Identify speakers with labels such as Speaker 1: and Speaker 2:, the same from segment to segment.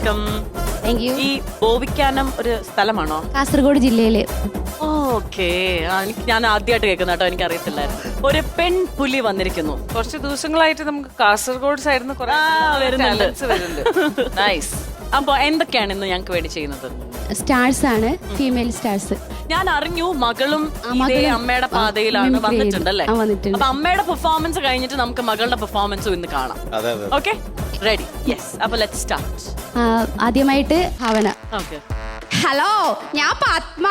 Speaker 1: Welcome.
Speaker 2: Thank you.
Speaker 1: ഈ ബോവിക്കാനം ഒരു സ്ഥലമാണോ?
Speaker 2: കാസർഗോഡ് ജില്ലയില്.
Speaker 1: ഓക്കെ, ഞാൻ ആദ്യമായിട്ട് കേൾക്കുന്ന കേട്ടോ, എനിക്ക് അറിയത്തില്ലായിരുന്നു. ഒരു പെൺപുലി വന്നിരിക്കുന്നു.
Speaker 3: കുറച്ച് ദിവസങ്ങളായിട്ട് നമുക്ക് കാസർഗോഡ് സൈഡിൽ നിന്ന് കുറെ വരുന്നുണ്ട്.
Speaker 1: നൈസ്. അപ്പൊ എന്തൊക്കെയാണ് ഇന്ന് ഞങ്ങൾക്ക് വേണ്ടി ചെയ്യുന്നത്?
Speaker 2: സ്റ്റാർസ് ആണ്, ഫീമെയിൽ സ്റ്റാർസ്.
Speaker 1: ഞാൻ അറിഞ്ഞു മകളും ഇതേ അമ്മയുടെ പാതയിലാണ് വന്നിട്ടുണ്ടല്ലേ?
Speaker 2: വന്നിട്ടുണ്ട്.
Speaker 1: അപ്പൊ അമ്മയുടെ പെർഫോമൻസ് കഴിഞ്ഞിട്ട് നമുക്ക് മകളുടെ പെർഫോമൻസും ഇന്ന് കാണാം. Okay, ready? യെസ്. അപ്പൊ ലെറ്റ്സ് സ്റ്റാർട്ട്.
Speaker 2: ആദ്യമായിട്ട് ഭാവന.
Speaker 1: ഓക്കെ.
Speaker 2: ഹലോ, ഞാൻ പത്മ,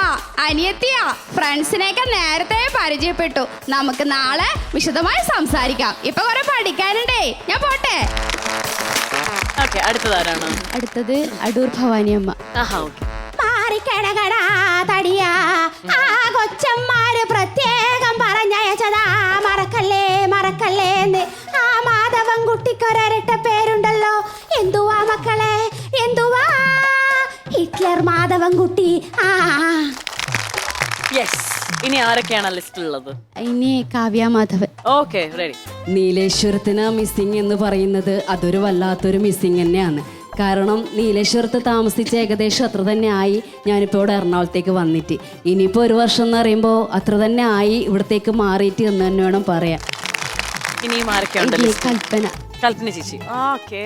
Speaker 2: അനിയത്തിയാ. ഫ്രണ്ട്സിനെയൊക്കെ നേരത്തെ പരിചയപ്പെട്ടു. നമുക്ക് നാളെ വിശദമായി സംസാരിക്കാം. ഇപ്പൊ കുറെ പഠിക്കാനുണ്ടേ. ഞാൻ പോട്ടെ.
Speaker 1: ഓക്കെ, അടുത്തതാരാണ്?
Speaker 2: അടുത്തത് അടൂർ ഭവാനി അമ്മ.
Speaker 1: ആഹാ, ഓക്കെ.
Speaker 2: കൊച്ചന്മാര് പ്രത്യേകം പറഞ്ഞയച്ചതാ, മറക്കല്ലേ മറക്കല്ലേ എന്ന്. ആ മാധവൻ കുട്ടിക്കൊരരട്ട പേരുണ്ടല്ലോ. എന്തുവാ മക്കളെ, എന്തുവാ? ഹിറ്റ്ലർ മാധവൻ കുട്ടി.
Speaker 1: യെസ്. ഇനി ആരൊക്കെയാണ് ലിസ്റ്റിലുള്ളത്?
Speaker 2: ഇനി കാവ്യ മാധവൻ.
Speaker 1: Okay, ready.
Speaker 4: നീലേശ്വരത്തിന് മിസ്സിങ് എന്ന് പറയുന്നത് അതൊരു വല്ലാത്തൊരു മിസ്സിങ് തന്നെയാണ്. കാരണം നീലേശ്വരത്ത് താമസിച്ച ഏകദേശം അത്ര തന്നെ ആയി ഞാനിപ്പോൾ ഇവിടെ എറണാകുളത്തേക്ക് വന്നിട്ട്. ഇനിയിപ്പോൾ ഒരു വർഷം എന്ന് പറയുമ്പോൾ അത്ര തന്നെ ആയി ഇവിടത്തേക്ക് മാറിയിട്ട് എന്ന് തന്നെ വേണം പറയാൻ.
Speaker 1: ഇനിയും ആരൊക്കെയുണ്ട്?
Speaker 2: കൽപ്പന.
Speaker 1: കൽപ്പന ചേച്ചി. ഓക്കെ.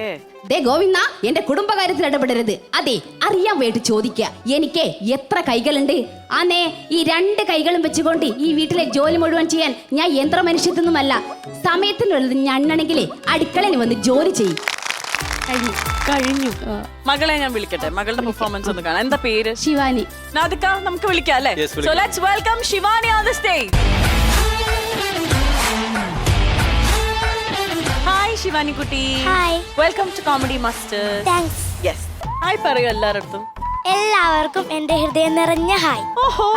Speaker 5: ദേ ഗോവിന്ദ, എന്റെ കുടുംബകാര്യത്തിൽ ഇടപെടരുത്. അതെ, അറിയാൻ വേണ്ടി ചോദിക്കുക. എനിക്ക് എത്ര കൈകളുണ്ട്? ആന്നേ, ഈ 2 കൈകളും വെച്ചുകൊണ്ട് ഈ വീട്ടിലെ ജോലി മുഴുവൻ ചെയ്യാൻ ഞാൻ യന്ത്ര മനുഷ്യത്തൊന്നുമല്ല. സമയത്തിനുള്ളത് ഞണ്ണണെങ്കിലേ അടുക്കളയിൽ വന്ന് ജോലി ചെയ്യും.
Speaker 1: കഴിഞ്ഞു. മകളെ ഞാൻ വിളിക്കട്ടെ, മകളുടെ പെർഫോമൻസ് ഒന്ന് കാണാം. എന്താ പേര്?
Speaker 2: ശിവാനി.
Speaker 1: നാദിക, നമുക്ക് വിളിക്കാം അല്ലേ? So let's welcome Shivani on the stage. Hi Shivani കുട്ടി.
Speaker 6: Hi.
Speaker 1: Welcome to comedy masters.
Speaker 6: Thanks.
Speaker 1: Yes. Hi പറയൂ എല്ലാവരുടെ.
Speaker 6: എല്ലാവർക്കും എന്റെ ഹൃദയം നിറഞ്ഞ ഹായ്.
Speaker 1: ഓഹോ.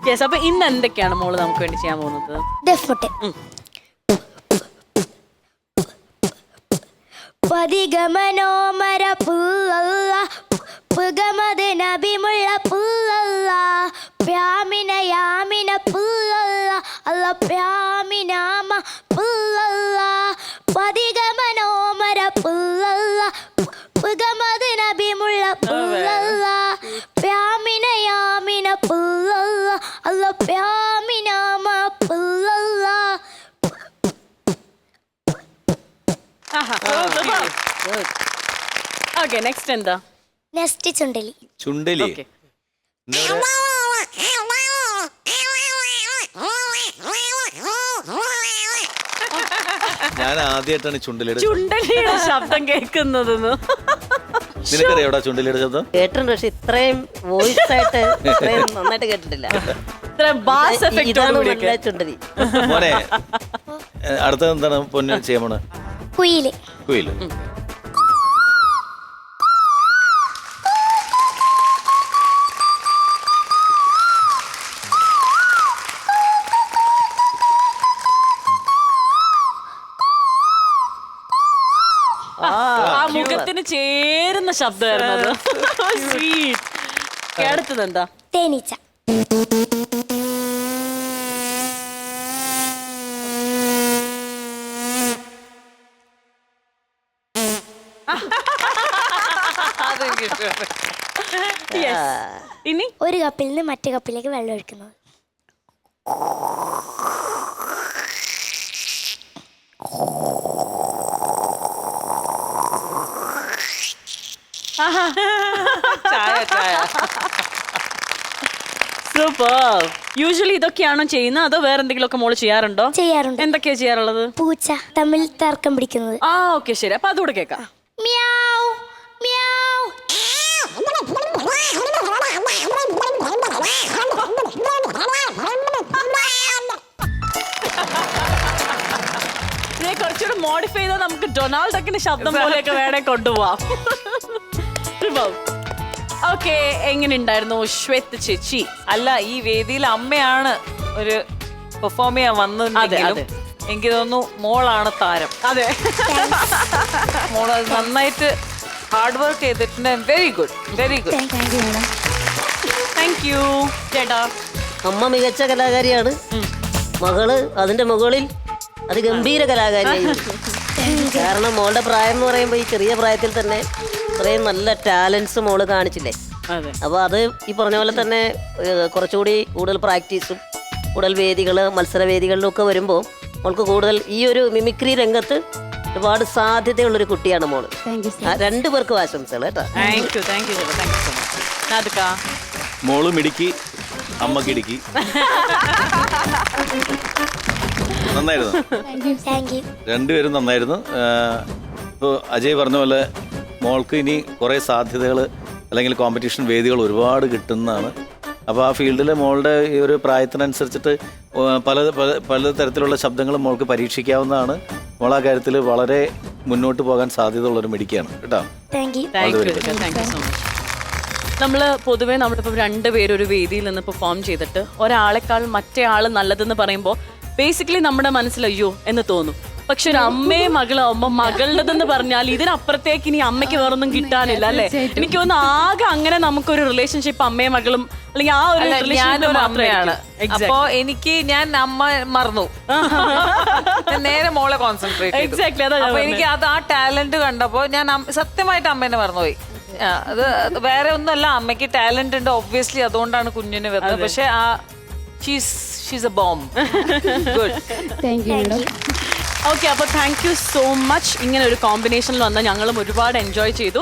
Speaker 1: യെസ്. അപ്പൊ ഇന്ന് എന്തൊക്കെയാണ് മോള് നമുക്ക് വേണ്ടി ചെയ്യാൻ പോകുന്നത്?
Speaker 6: ദഫ്മുട്ട്. പതിഗമനോമര പുല്ല പുകമത് നബിമുള്ള പുല്ല പ്യാമിന യാമിന പുല്ല അല്ല പ്യാമിനാമ പുല്ല പതിഗമനോമര പുല്ല പുകമത് നബിമുള്ള പുല്ല പ്യാമിന യാമിന പുല്ല അല്ല പ്യാമിനാമ പുല്ല.
Speaker 1: ഓക്കെ, നെക്സ്റ്റ് എന്താ?
Speaker 6: നെക്സ്റ്റ് ചുണ്ടലി.
Speaker 7: ചുണ്ടലി.
Speaker 1: ഓക്കെ.
Speaker 7: ഞാൻ ആദ്യമായിട്ടാണ് ചുണ്ടലിയുടെ
Speaker 1: ചുണ്ടലിയുടെ ശബ്ദം കേൾക്കുന്നത്.
Speaker 7: നിനക്കറിയാടാ ചുണ്ടലിയുടെ ശബ്ദം?
Speaker 8: കേട്ടിട്ടുണ്ട്, പക്ഷെ ഇത്രയും വോയിസ് ആയിട്ട് ഇത്രയും നന്നായിട്ട് കേട്ടിട്ടില്ല.
Speaker 1: ബാസ് എഫക്റ്റ്
Speaker 8: ചുണ്ടലി.
Speaker 7: മോനെ, അടുത്തത് എന്താണ് പൊന്നു ചെയ്യാൻ പോണ?
Speaker 6: കുയില്.
Speaker 7: കുയില്.
Speaker 1: ആ മുഖത്തിന് ചേരുന്ന ശബ്ദമായിരുന്നു. സ്വീറ്റ്. അടുത്തത് എന്താ?
Speaker 6: തേനീച്ച.
Speaker 1: ഇനി
Speaker 6: ഒരു കപ്പിൽ നിന്ന് മറ്റു കപ്പിലേക്ക് വെള്ളം ഒഴിക്കുന്നത്.
Speaker 1: സൂപ്പർ. യൂഷ്വലി ഇതൊക്കെയാണോ ചെയ്യുന്നത് അതോ വേറെ എന്തെങ്കിലുമൊക്കെ മോള് ചെയ്യാറുണ്ടോ?
Speaker 6: ചെയ്യാറുണ്ട്.
Speaker 1: എന്തൊക്കെയാ ചെയ്യാറുള്ളത്?
Speaker 6: പൂച്ച തമ്മിൽ തർക്കം പിടിക്കുന്നത്.
Speaker 1: ഓക്കെ, ശരി. അപ്പൊ അതുകൂടെ കേൾക്കാം.
Speaker 6: മ്യാവ് മ്യാവ്.
Speaker 1: കുറച്ചുകൂടെ മോഡിഫൈ ചെയ്താൽ നമുക്ക് ഡൊണാൾഡ് ഡക്കിന്റെ ശബ്ദം പോലെയൊക്കെ വേണേ കൊണ്ടുപോവാം. ഓക്കെ, എങ്ങനെ ഉണ്ടായിരുന്നു ശ്വേത ചേച്ചി?
Speaker 3: അല്ല, ഈ വേദിയിൽ അമ്മയാണ് ഒരു പെർഫോം ചെയ്യാൻ വന്നതെങ്കിലും എനിക്ക് തോന്നുന്നു മോളാണ് താരം.
Speaker 1: അതെ,
Speaker 3: മോള് നന്നായിട്ട് ഹാർഡ് വർക്ക് ചെയ്തിട്ടുണ്ട്. Very good, very good.
Speaker 1: Thank you ചേട്ടാ.
Speaker 8: അമ്മ മികച്ച കലാകാരിയാണ്, മകള് അതിന്റെ മുകളിൽ അതിഗംഭീര കലാകാരിയായി. കാരണം മോളുടെ പ്രായം എന്ന് പറയുമ്പോൾ ഈ ചെറിയ പ്രായത്തിൽ തന്നെ ഇത്രയും നല്ല ടാലൻസ് മോള് കാണിച്ചില്ലേ.
Speaker 1: അതെ.
Speaker 8: അപ്പോൾ അത് ഈ പറഞ്ഞ പോലെ തന്നെ കുറച്ചുകൂടി കൂടുതൽ പ്രാക്ടീസും കൂടുതൽ വേദികൾ മത്സരവേദികളിലൊക്കെ വരുമ്പോൾ മോൾക്ക് കൂടുതൽ ഈ ഒരു മിമിക്രി രംഗത്ത് ഒരുപാട് സാധ്യതയുള്ളൊരു കുട്ടിയാണ് മോള്. രണ്ടുപേർക്കും ആശംസകൾ കേട്ടോ.
Speaker 1: Thank you thank you thank you so much. Nadika
Speaker 7: മോളും ഇടുക്കി, അമ്മക്ക് ഇടുക്കി. നന്നായിരുന്നു,
Speaker 6: താങ്ക് യു.
Speaker 7: രണ്ടുപേരും നന്നായിരുന്നു. ഇപ്പോൾ അജയ് പറഞ്ഞ പോലെ മോൾക്ക് ഇനി കുറേ സാധ്യതകൾ അല്ലെങ്കിൽ കോമ്പറ്റീഷൻ വേദികൾ ഒരുപാട് കിട്ടുന്നതാണ്. അപ്പോൾ ആ ഫീൽഡിൽ മോളുടെ ഈ ഒരു പ്രായത്തിനനുസരിച്ചിട്ട് പല തരത്തിലുള്ള ശബ്ദങ്ങളും മോൾക്ക് പരീക്ഷിക്കാവുന്നതാണ്. മോൾ ആ കാര്യത്തിൽ വളരെ മുന്നോട്ട് പോകാൻ സാധ്യതയുള്ളൊരു മിടുക്കിയാണ് കേട്ടോ.
Speaker 6: Thank you.
Speaker 1: Thank you so much. നമ്മൾ പൊതുവേ നമ്മളിപ്പോൾ രണ്ടുപേരും ഒരു വേദിയിൽ നിന്ന് പെർഫോം ചെയ്തിട്ട് ഒരാളെക്കാൾ മറ്റേ ആൾ നല്ലതെന്ന് പറയുമ്പോൾ ബേസിക്കലി നമ്മുടെ മനസ്സിൽ അയ്യോ എന്ന് തോന്നും. പക്ഷെ ഒരു അമ്മയും മകളാവുമ്പോ മകളുടെതെന്ന് പറഞ്ഞാൽ ഇതിനപ്പുറത്തേക്ക് ഇനി അമ്മയ്ക്ക് വേറൊന്നും കിട്ടാനില്ല അല്ലെ. എനിക്ക് തോന്നുന്നു ആകെ അങ്ങനെ നമുക്കൊരു റിലേഷൻഷിപ്പ് അമ്മയും മകളും അല്ലെങ്കിൽ ആ ഒരു
Speaker 3: ഞാനൊരു അമ്മയാണ്. അപ്പൊ എനിക്ക് ഞാൻ അമ്മ മറന്നു, നേരെ മോളെ കോൺസെൻട്രേറ്റ് ചെയ്തു.
Speaker 1: എക്സാക്ട്ലി അതാ.
Speaker 3: അപ്പൊ എനിക്ക് അത് ആ ടാലന്റ് കണ്ടപ്പോ ഞാൻ സത്യമായിട്ട് അമ്മേനെ മറന്നുപോയി. അത് വേറെ ഒന്നുമല്ല, അമ്മയ്ക്ക് ടാലന്റ് ഉണ്ട് ഒബ്വിയസ്ലി, അതുകൊണ്ടാണ് കുഞ്ഞിന് വരുന്നത്. പക്ഷെ ആ she's A bomb. Good.
Speaker 2: Thank you madam.
Speaker 1: Okay, അപ്പോൾ താങ്ക് യു സോ മച്ച്. ഇങ്ങനെ ഒരു കോമ്പിനേഷനിൽ വന്നാൽ ഞങ്ങളും ഒരുപാട് എൻജോയ് ചെയ്തു.